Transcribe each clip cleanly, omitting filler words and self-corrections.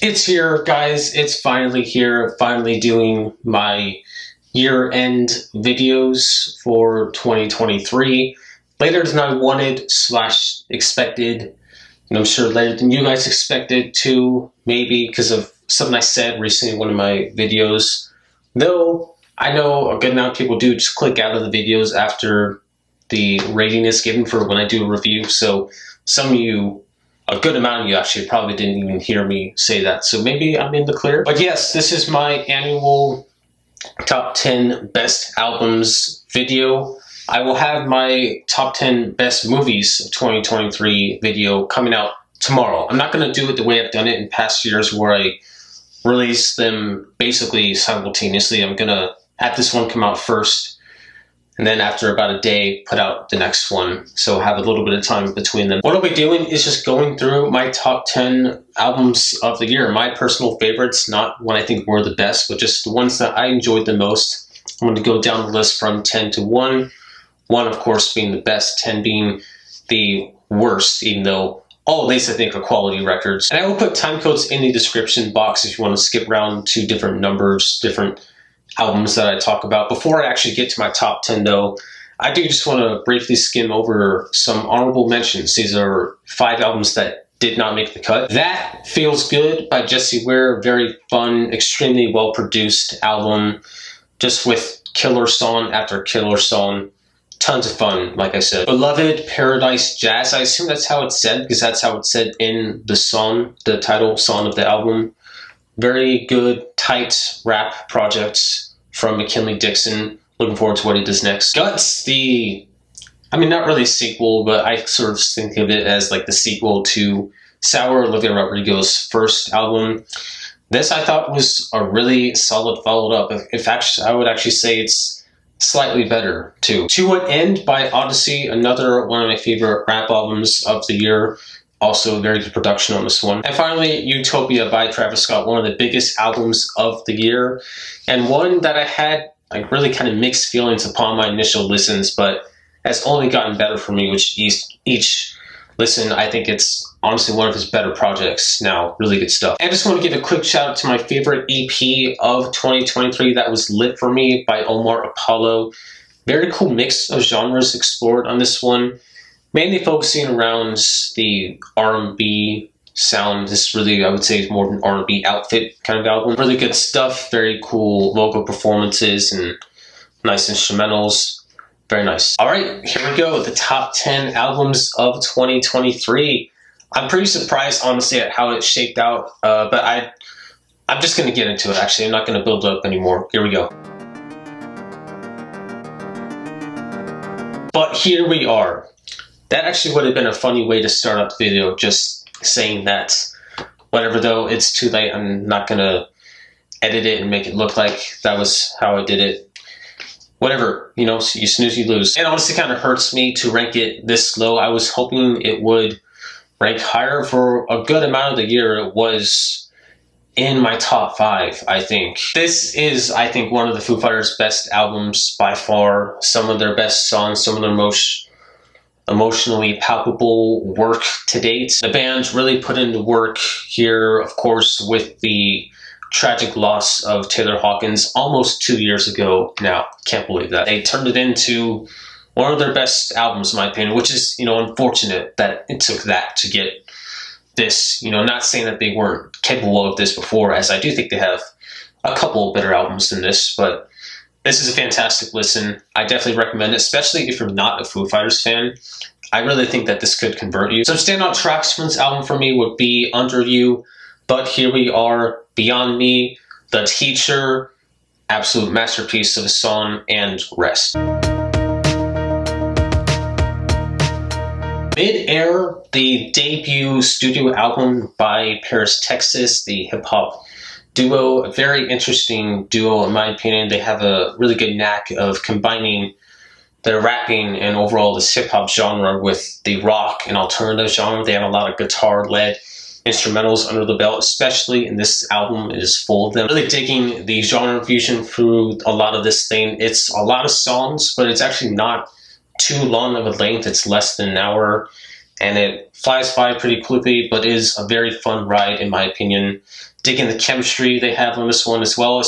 It's here, guys. It's finally here. Finally doing my year-end videos for 2023. Later than I wanted slash expected. And I'm sure later than you guys expected too, maybe because of something I said recently in one of my videos. Though I know a good amount of people do just click out of the videos after the rating is given for when I do a review. So some of you, a good amount of you actually probably didn't even hear me say that. So maybe I'm in the clear. But yes, this is my annual top 10 best albums video. I will have my top 10 best movies of 2023 video coming out tomorrow. I'm not going to do it the way I've done it in past years where I release them basically simultaneously. I'm going to have this one come out first, and then after about a day, put out the next one. So have a little bit of time between them. What I'll be doing is just going through my top 10 albums of the year. My personal favorites, not what I think were the best, but just the ones that I enjoyed the most. I'm going to go down the list from 10 to 1. 1, of course, being the best, 10 being the worst, even though all of these, I think, are quality records. And I will put time codes in the description box if you want to skip around to different numbers, different albums that I talk about. Before I actually get to my top 10 though, I do just want to briefly skim over some honorable mentions. These are 5 albums that did not make the cut. That Feels Good by Jessie Ware, very fun, extremely well produced album, just with killer song after killer song. Tons of fun, like I said. Beloved, Paradise Jazz. I assume that's how it's said because that's how it's said in the song, the title song of the album. Very good, tight rap projects from McKinley Dixon. Looking forward to what he does next. Guts, not really a sequel, but I sort of think of it as like the sequel to Sour, Olivia Rodrigo's first album. This I thought was a really solid follow-up. I would actually say it's slightly better too. To What End by Odyssey, another one of my favorite rap albums of the year. Also very good production on this one. And finally, Utopia by Travis Scott, one of the biggest albums of the year, and one that I had like really kind of mixed feelings upon my initial listens, but has only gotten better for me with each listen. I think it's honestly one of his better projects now. Really good stuff. I just want to give a quick shout out to my favorite EP of 2023. That was Lit For Me by Omar Apollo. Very cool mix of genres explored on this one. Mainly focusing around the R&B sound. This really, I would say, is more of an R&B outfit kind of album. Really good stuff. Very cool vocal performances and nice instrumentals. Very nice. All right, here we go. The top 10 albums of 2023. I'm pretty surprised, honestly, at how it shaped out. But I'm just going to get into it, actually. I'm not going to build up anymore. Here we go. But here we are. That actually would have been a funny way to start up the video, just saying that. Whatever, though, it's too late. I'm not going to edit it and make it look like that was how I did it. Whatever, you snooze, you lose. It honestly kind of hurts me to rank it this low. I was hoping it would rank higher. For a good amount of the year. It was in my top 5, I think. This is, I think, one of the Foo Fighters' best albums by far. Some of their best songs, some of their most emotionally palpable work to date. The band really put in the work here, of course, with the tragic loss of Taylor Hawkins almost 2 years ago now. Can't believe that. They turned it into one of their best albums, in my opinion, which is, unfortunate that it took that to get this. Not saying that they weren't capable of this before, as I do think they have a couple better albums than this, but this is a fantastic listen. I definitely recommend it, especially if you're not a Foo Fighters fan. I really think that this could convert you. Some standout tracks from this album for me would be Under You, But Here We Are, Beyond Me, The Teacher, absolute masterpiece of a song, and Rest. Mid-Air, the debut studio album by Paris, Texas, the hip-hop duo. A very interesting duo, in my opinion. They have a really good knack of combining their rapping and overall this hip-hop genre with the rock and alternative genre. They have a lot of guitar-led instrumentals under the belt, especially in this album. It is full of them. Really digging the genre fusion through a lot of this thing. It's a lot of songs, but it's actually not too long of a length. It's less than an hour. and it flies by pretty quickly, but is a very fun ride in my opinion. Digging the chemistry they have on this one, as well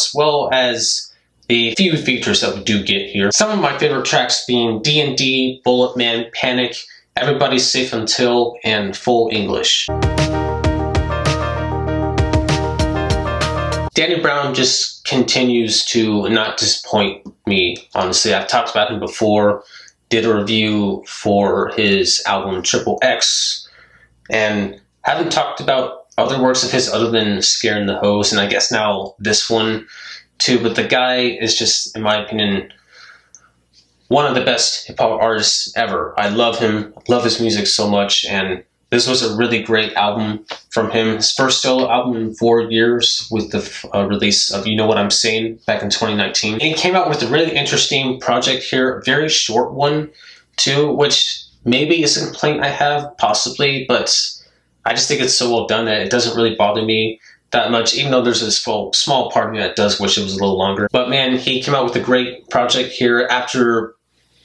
as the few features that we do get here. Some of my favorite tracks being D&D, Bullet Man, Panic, Everybody's Safe Until, and Full English. Danny Brown just continues to not disappoint me, honestly. I've talked about him before, did a review for his album Triple X, and haven't talked about other works of his other than Scaring the Hose, and I guess now this one too. But the guy is just, in my opinion, one of the best hip-hop artists ever. I love him, love his music so much, and this was a really great album from him. His first solo album in 4 years with the release of You Know What I'm Saying back in 2019. And he came out with a really interesting project here, a very short one too, which maybe is a complaint I have, possibly, but I just think it's so well done that it doesn't really bother me that much, even though there's this small part of me that does wish it was a little longer. But man, he came out with a great project here after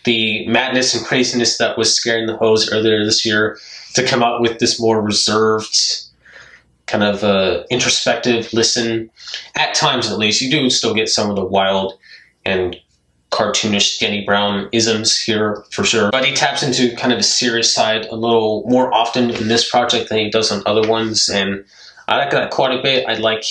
the madness and craziness that was Scaring the Hose earlier this year, to come out with this more reserved, kind of introspective listen. At times, at least, you do still get some of the wild and cartoonish Danny Brown isms here for sure, but he taps into kind of the serious side a little more often in this project than he does on other ones, and I like that quite a bit. I like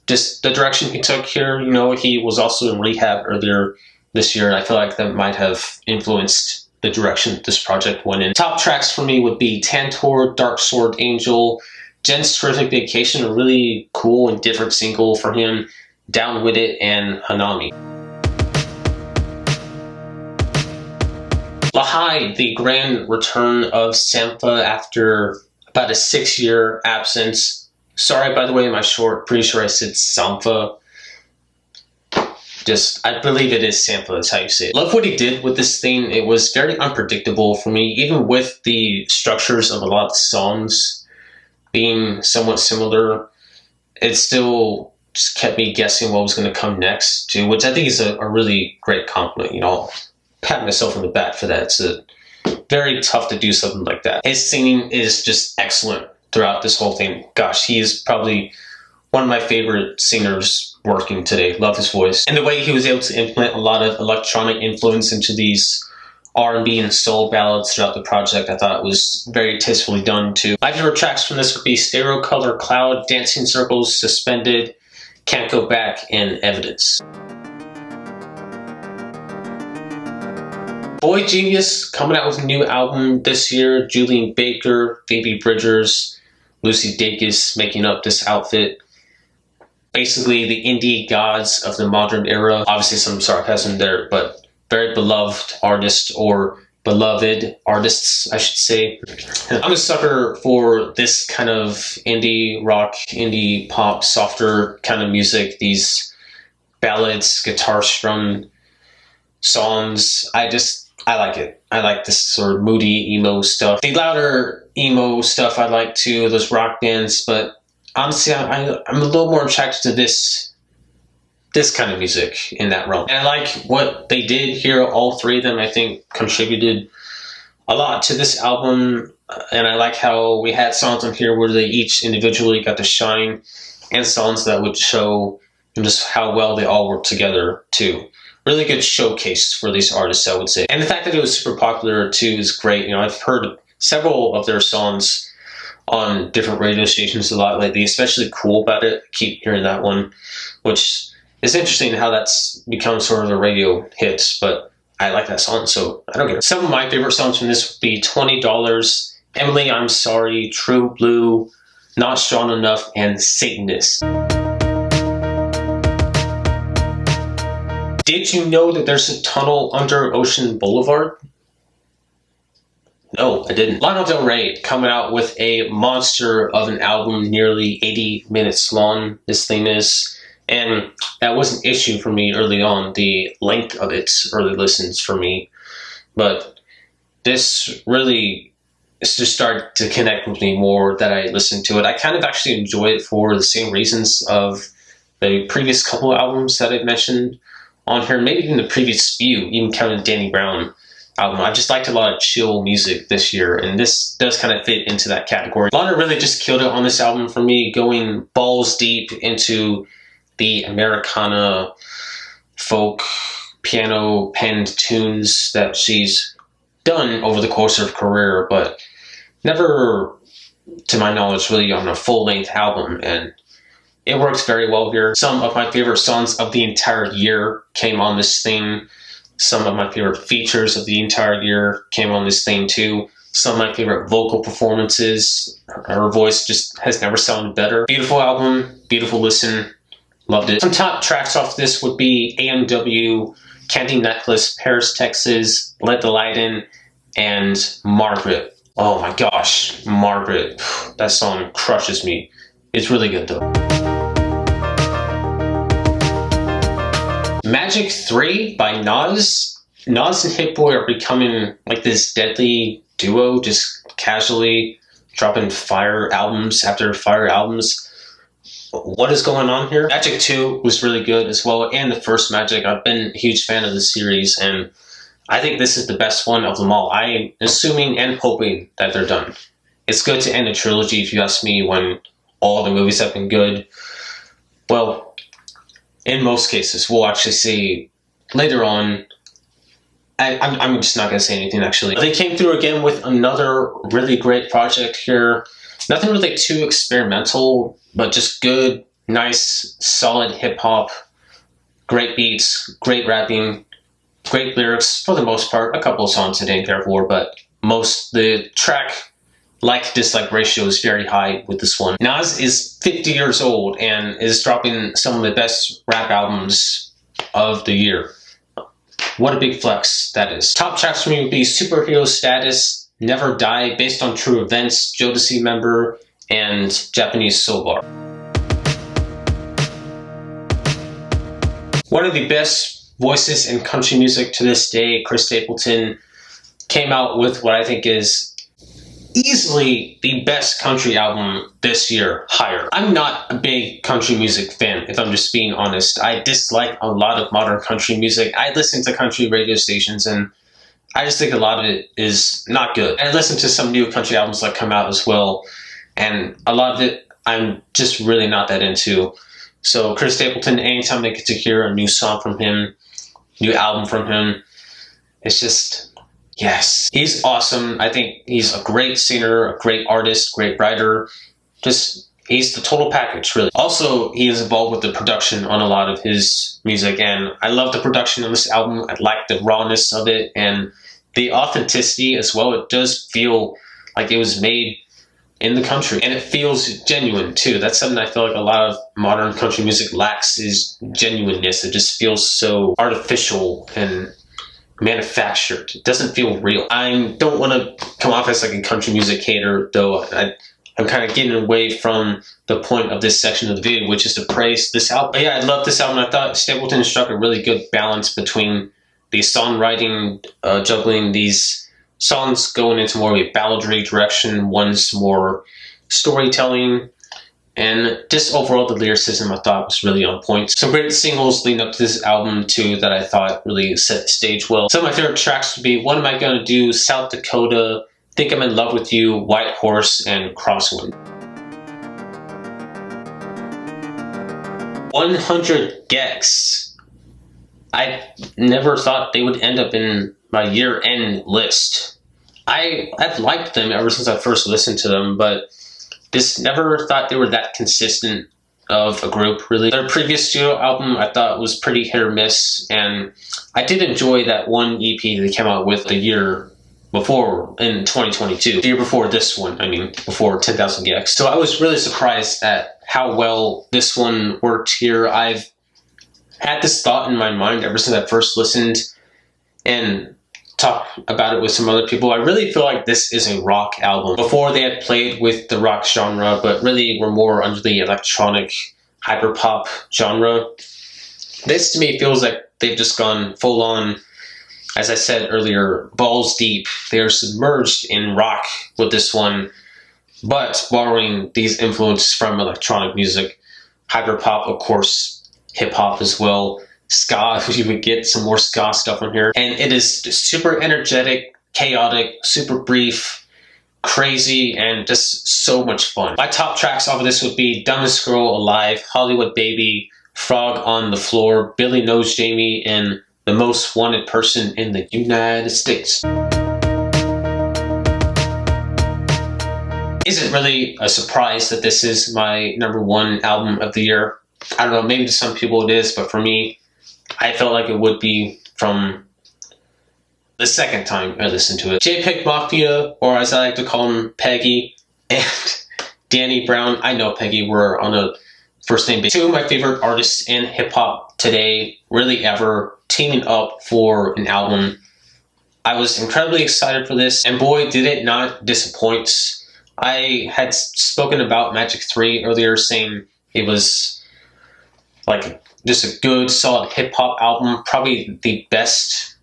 just the direction he took here. You know, he was also in rehab earlier this year, and I feel like that might have influenced the direction this project went in. Top tracks for me would be Tantor, Dark Sword Angel, Jen's Terrific Vacation, a really cool and different single for him, Down With It, and Hanami. Lahai, the grand return of Sampha after about a 6-year absence. Sorry, by the way, my short, pretty sure I said Sampha. I believe it is Sampha, that's how you say it. Love what he did with this thing. It was very unpredictable for me, even with the structures of a lot of the songs being somewhat similar. It still just kept me guessing what was going to come next, too, which I think is a really great compliment. You know, I'll pat myself on the back for that. It's very tough to do something like that. His singing is just excellent throughout this whole thing. Gosh, he is probably one of my favorite singers working today. Love his voice. And the way he was able to implement a lot of electronic influence into these R&B and soul ballads throughout the project, I thought it was very tastefully done too. My favorite tracks from this would be Stereo Color Cloud, Dancing Circles, Suspended, Can't Go Back, and Evidence. Boy Genius coming out with a new album this year. Julian Baker, Phoebe Bridgers, Lucy Dacus making up this outfit. Basically the indie gods of the modern era. Obviously some sarcasm there, but very beloved artist, or beloved artists, I should say. I'm a sucker for this kind of indie rock, indie pop, softer kind of music. These ballads, guitar strum songs. I like it. I like this sort of moody emo stuff. The louder emo stuff I like too, those rock bands, but honestly, I'm a little more attracted to this kind of music in that realm. And I like what they did here. All three of them, I think, contributed a lot to this album. And I like how we had songs on here where they each individually got to shine, and songs that would show just how well they all work together too. Really good showcase for these artists, I would say. And the fact that it was super popular too is great. You know, I've heard several of their songs on different radio stations a lot lately, especially Cool About It. I keep hearing that one, which is interesting how that's become sort of the radio hits, but I like that song, so I don't get it. Some of my favorite songs from this would be $20, Emily, I'm Sorry, True Blue, Not Strong Enough, and Satanist. Did you know that there's a tunnel under Ocean Boulevard? No, I didn't. Lana Del Rey coming out with a monster of an album, nearly 80 minutes long, this thing is. And that was an issue for me early on, the length of its early listens for me. But this really just started to connect with me more that I listened to it. I kind of actually enjoy it for the same reasons of the previous couple of albums that I've mentioned on here, maybe even the previous few, even counting Danny Brown. album. I just liked a lot of chill music this year, and this does kind of fit into that category. Lana really just killed it on this album for me, going balls deep into the Americana folk piano penned tunes that she's done over the course of her career, but never, to my knowledge, really on a full-length album, and it works very well here. Some of my favorite songs of the entire year came on this thing. Some of my favorite features of the entire year came on this thing too. Some of my favorite vocal performances. Her voice just has never sounded better. Beautiful album, beautiful listen, loved it. Some top tracks off this would be AMW, Candy Necklace, Paris, Texas, Let the Light In, and Margaret. Oh my gosh, Margaret. That song crushes me. It's really good though. Magic 3 by Nas. Nas and Hit Boy are becoming like this deadly duo, just casually dropping fire albums after fire albums. What is going on here? Magic 2 was really good as well, and the first Magic. I've been a huge fan of the series, and I think this is the best one of them all. I'm assuming and hoping that they're done. It's good to end a trilogy, if you ask me, when all the movies have been good. Well, in most cases, we'll actually see later on. I'm just not going to say anything, actually. They came through again with another really great project here. Nothing really too experimental, but just good, nice, solid hip-hop. Great beats, great rapping, great lyrics for the most part. A couple of songs I didn't care for, but the track like-dislike ratio is very high with this one. Nas is 50 years old and is dropping some of the best rap albums of the year. What a big flex that is. Top tracks for me would be Superhero Status, Never Die, Based on True Events, Jodeci Member, and Japanese Soul Bar. One of the best voices in country music to this day, Chris Stapleton, came out with what I think is easily the best country album this year, Higher. I'm not a big country music fan, if I'm just being honest. I dislike a lot of modern country music. I listen to country radio stations, and I just think a lot of it is not good. I listen to some new country albums that come out as well, and a lot of it I'm just really not that into. So Chris Stapleton, anytime I get to hear a new song from him, new album from him, it's just, yes, he's awesome. I think he's a great singer, a great artist, great writer. Just, he's the total package, really. Also, he is involved with the production on a lot of his music, and I love the production on this album. I like the rawness of it and the authenticity as well. It does feel like it was made in the country, and it feels genuine too. That's something I feel like a lot of modern country music lacks, is genuineness. It just feels so artificial and manufactured. It doesn't feel real. I don't want to come off as like a country music hater, though. I'm kind of getting away from the point of this section of the video, which is to praise this album. But yeah, I love this album. I thought Stapleton struck a really good balance between the songwriting, juggling these songs going into more of a balladry direction, one's more storytelling, and just overall the lyricism I thought was really on point. Some great singles leading up to this album too that I thought really set the stage well. Some of my favorite tracks would be What Am I Gonna Do, South Dakota, Think I'm in Love with You, White Horse, and Crosswind. 100 Gex. I never thought they would end up in my year-end list. I've liked them ever since I first listened to them, but just never thought they were that consistent of a group, really. Their previous studio album I thought was pretty hit or miss, and I did enjoy that one EP they came out with the year before, in 2022. The year before this one, I mean, before 10,000 Gex. So I was really surprised at how well this one worked here. I've had this thought in my mind ever since I first listened and talked about it with some other people. I really feel like this is a rock album. Before they had played with the rock genre, but really were more under the electronic hyperpop genre. This to me feels like they've just gone full on, as I said earlier, balls deep. They're submerged in rock with this one, but borrowing these influences from electronic music, hyperpop, of course, hip hop as well. ska, if you would get some more ska stuff on here. And it is just super energetic, chaotic, super brief, crazy, and just so much fun. My top tracks off of this would be Dumbest Girl Alive, Hollywood Baby, Frog on the Floor, Billy Knows Jamie, and The Most Wanted Person in the United States. Is it really a surprise that this is my #1 album of the year? I don't know, maybe to some people it is, but for me, I felt like it would be from the second time I listened to it. JPEG Mafia, or as I like to call him, Peggy, and Danny Brown. I know Peggy, we're on a first name basis. Two of my favorite artists in hip-hop today, really ever, teaming up for an album. I was incredibly excited for this, and boy, did it not disappoint. I had spoken about Magic 3 earlier, saying it was like just a good, solid hip-hop album, probably the best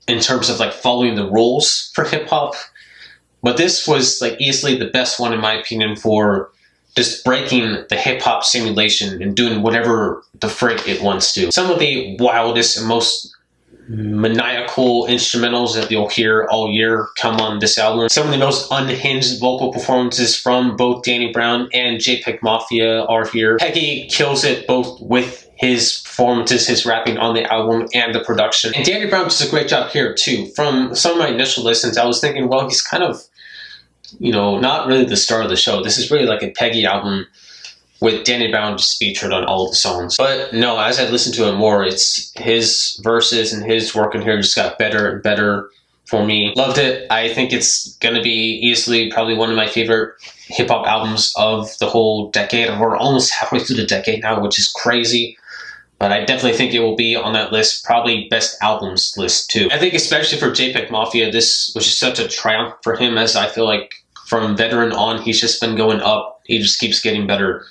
in terms of like following the rules for hip-hop. But this was like easily the best one in my opinion for just breaking the hip-hop simulation and doing whatever the frick it wants to. Some of the wildest and most maniacal instrumentals that you'll hear all year come on this album. Some of the most unhinged vocal performances from both Danny Brown and JPEG Mafia are here. Peggy kills it both with his performances, his rapping on the album, and the production. And Danny Brown does a great job here too. From some of my initial listens, I was thinking, well, he's kind of, you know, not really the star of the show. This is really like a Peggy album with Danny Brown just featured on all of the songs. But no, as I listened to it more, it's his verses and his work in here just got better and better for me. Loved it. I think it's gonna be easily probably one of my favorite hip-hop albums of the whole decade. And we're almost halfway through the decade now, which is crazy. But I definitely think it will be on that list, probably best albums list too. I think especially for JPEG Mafia, this was just such a triumph for him, as I feel like from veteran on, he's just been going up. He just keeps getting better.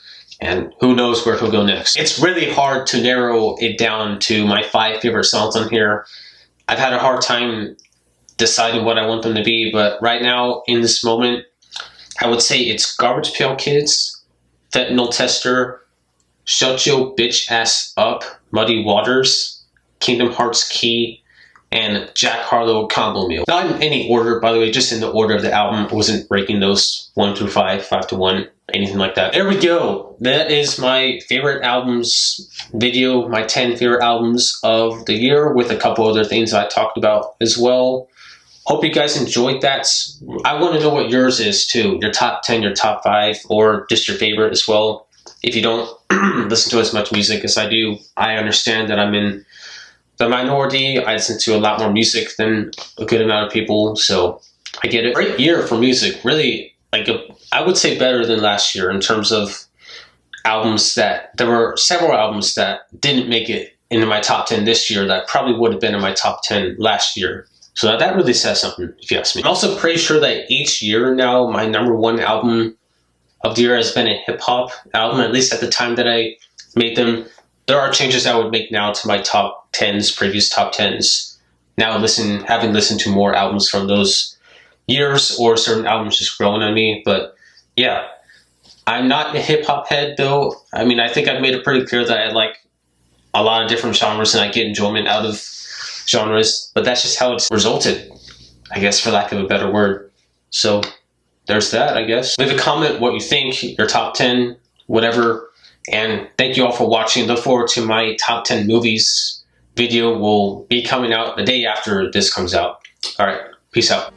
And who knows where he'll go next. It's really hard to narrow it down to my 5 favorite songs on here. I've had a hard time deciding what I want them to be, but right now, in this moment, I would say it's Garbage Pail Kids, Fentanyl Tester, Shut Your Bitch Ass Up, Muddy Waters, Kingdom Hearts Key, and Jack Harlow Combo Meal. Not in any order, by the way, just in the order of the album. I wasn't breaking those 1 through 5, 5 to 1. Anything like that. There we go. That is my favorite albums video, my 10 favorite albums of the year, with a couple other things I talked about as well. Hope you guys enjoyed that. I want to know what yours is too. Your top 10, your top 5, or just your favorite as well. If you don't listen to as much music as I do, I understand that I'm in the minority. I listen to a lot more music than a good amount of people, so I get it. Great year for music. Really, like I would say better than last year in terms of albums that, there were several albums that didn't make it into my top 10 this year that probably would have been in my top 10 last year. So that really says something, if you ask me. I'm also pretty sure that each year now, my #1 album of the year has been a hip-hop album, at least at the time that I made them. There are changes I would make now to my top 10s, previous top 10s. Now having listened to more albums from those years, or certain albums just growing on me. But yeah, I'm not a hip-hop head though. I mean, I think I've made it pretty clear that I like a lot of different genres and I get enjoyment out of genres, but that's just how it's resulted, I guess, for lack of a better word. So there's that, I guess. Leave a comment what you think, your top 10, whatever. And thank you all for watching. Look forward to my top 10 movies video. Will be coming out the day after this comes out. All right, peace out.